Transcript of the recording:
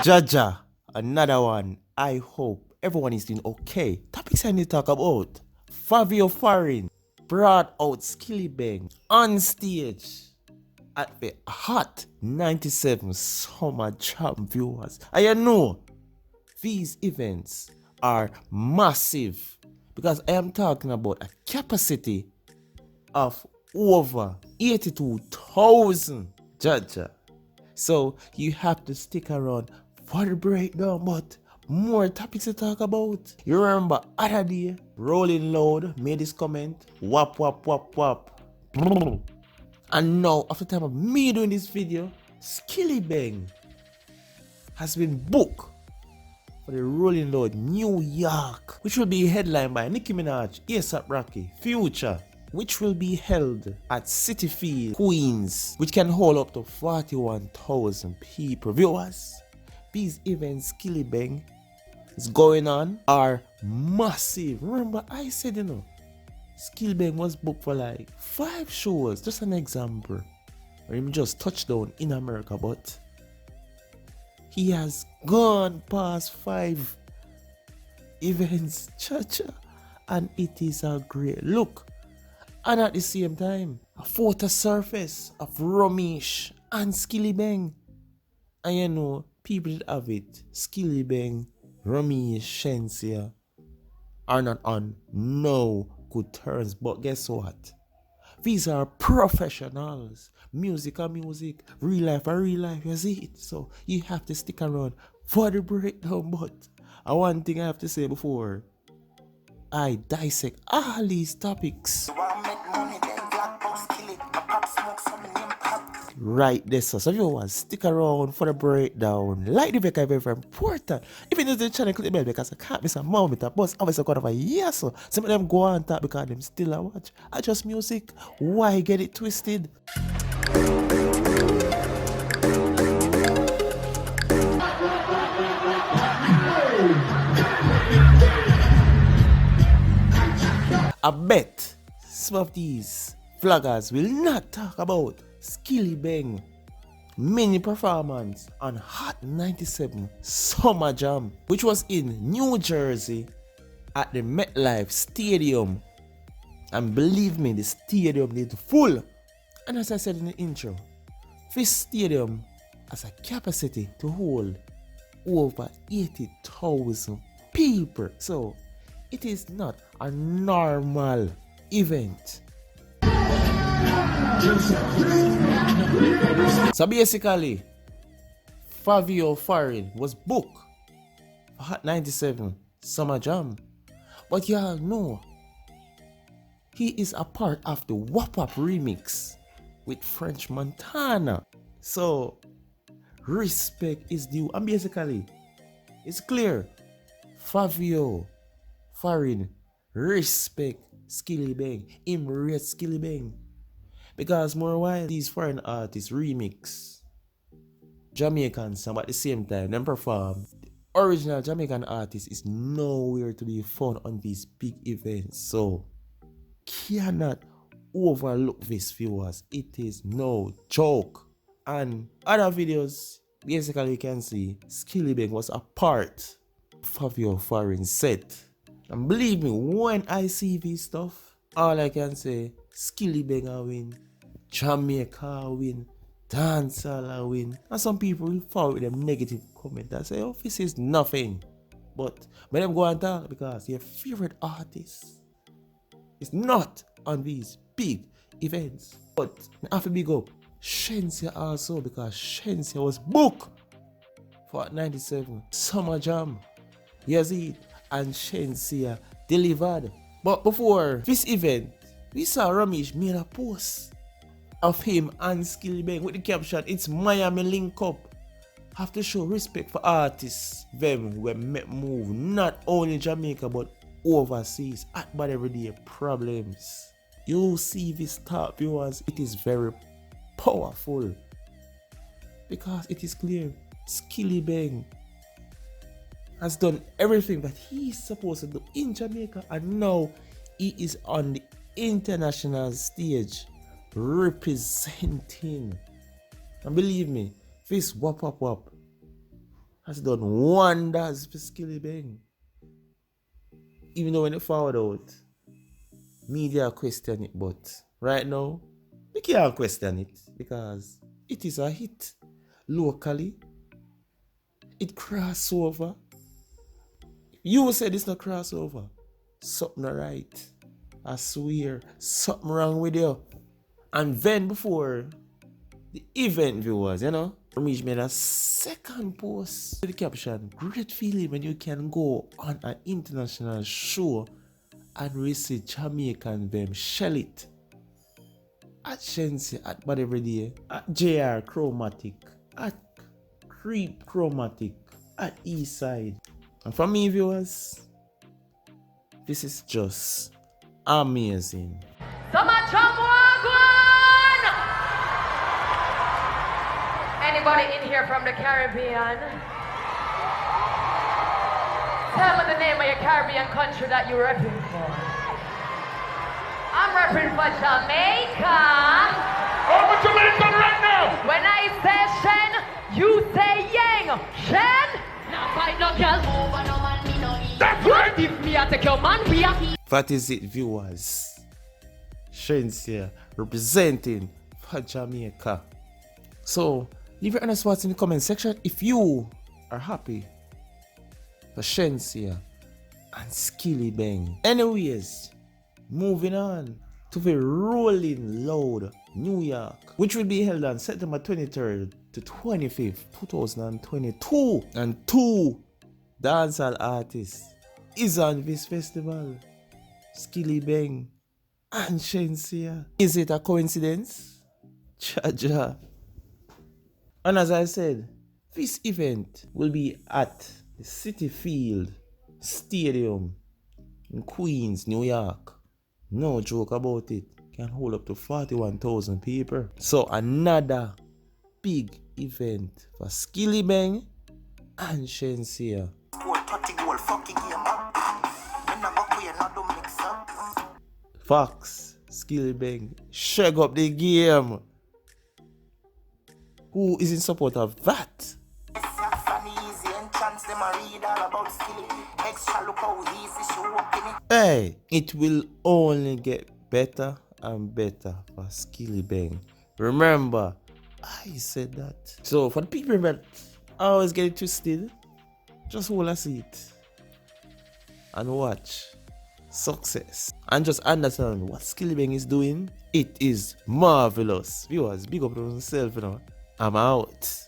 Jaja, another one. I hope everyone is doing okay. Topics I need to talk about. Fivio brought out Skillibeng on stage at the Hot 97 SummerJam viewers. And you know, these events are massive because I am talking about a capacity of over 82,000. Jaja. So you have to stick around for the breakdown, but more topics to talk about. You remember other day, Rolling Loud made this comment, wap wap wap wap. And now, after time of me doing this video, Skillibeng has been booked for the Rolling Loud New York, which will be headlined by Nicki Minaj, A$AP Rocky, Future, which will be held at City Field, Queens, which can hold up to 41,000 people. Viewers, these events Skillibeng is going on are massive. Remember, I said, Skillibeng was booked for like 5 shows, just an example. Or him just touchdown in America, but he has gone past 5 events, chacha, and it is a great look. And at the same time, a photo surface of Ramesh and Skillibeng. And you know, people that have it, Skillibeng, Ramesh, Shensia, are not on no good terms. But guess what? These are professionals. Music are music, real life are real life, you see it. So you have to stick around for the breakdown. But one thing I have to say before I dissect all these topics right there, so if you want stick around for the breakdown, like the video, very important. If it is the channel, click the bell because I can't miss a moment. But obviously got over years, so some of them go on top because them still a watch. I just music, why get it twisted? I bet some of these vloggers will not talk about Skillibeng mini performance on Hot 97 SummerJam, which was in New Jersey at the MetLife Stadium. And believe me, the stadium is full. And as I said in the intro, this stadium has a capacity to hold over 80,000 people. So it is not a normal event. So basically, Fivio was booked for Hot 97 SummerJam. But y'all know, he is a part of the Wap Wap remix with French Montana. So respect is due. And basically, it's clear, Fivio respect Skillibeng, him rate Skillibeng. Because more while these foreign artists remix Jamaican song, but at the same time them perform, the original Jamaican artist is nowhere to be found on these big events. So cannot overlook this, viewers. It is no joke. And other videos, basically you can see Skillibeng was a part of your foreign set. And believe me, when I see this stuff, all I can say, Skillibeng will win, Jamaica will win, dancehall will win. And some people will follow with them negative comment that say, oh, this is nothing. But when them go and talk, because your favorite artist is not on these big events. But I have to big up Shensia also, because Shensia was booked for 97 SummerJam. You see it? And Shensia delivered. But before this event, we saw Ramesh made a post of him and Skillibeng with the caption, "It's Miami link up. Have to show respect for artists them when make move not only Jamaica but overseas at bad everyday problems." You see this top, viewers, it is very powerful because it is clear Skillibeng has done everything that he's supposed to do in Jamaica, and now He is on the international stage representing. And believe me, this wap has done wonders for Skillibeng. Even though when it forward out, media question it, but right now, we can't question it because it is a hit locally. It crossover. You said it's not crossover. Something not right. I swear, something wrong with you. And then before the event viewers, Reach made a second post with the caption, "Great feeling when you can go on an international show and receive Jamaican them shell it. At Shensi, at Body Every Day, at JR Chromatic, at Creep Chromatic, at Eastside." And for me viewers, this is just amazing. Anybody in here from the Caribbean? Tell me the name of your Caribbean country that you're repping for. I'm repping for Jamaica. Over Jamaica right now! When I say Shen, you say Yang. Shen? Now fight no girl. That's right! If me I take your man, we are. That is it viewers. Shen's here representing for Jamaica. So leave your honest thoughts in the comment section if you are happy for Shensia and Skillibeng. Anyways, moving on to the Rolling Loud New York, which will be held on September 23rd to 25th, 2022. And 2 dancehall artists is on this festival, Skillibeng and Shensia. Is it a coincidence? Cha. And as I said, this event will be at the City Field Stadium in Queens, New York. No joke about it. Can hold up to 41,000 people. So another big event for Skillibeng and Shensia. Fox, Skillibeng, shake up the game. Who is in support of that? Hey, it will only get better and better for Skillibeng. Remember, I said that. So for the people that always get it twisted, just hold a seat and watch success. And just understand what Skillibeng is doing. It is marvelous. Viewers, big up on yourself, I'm out.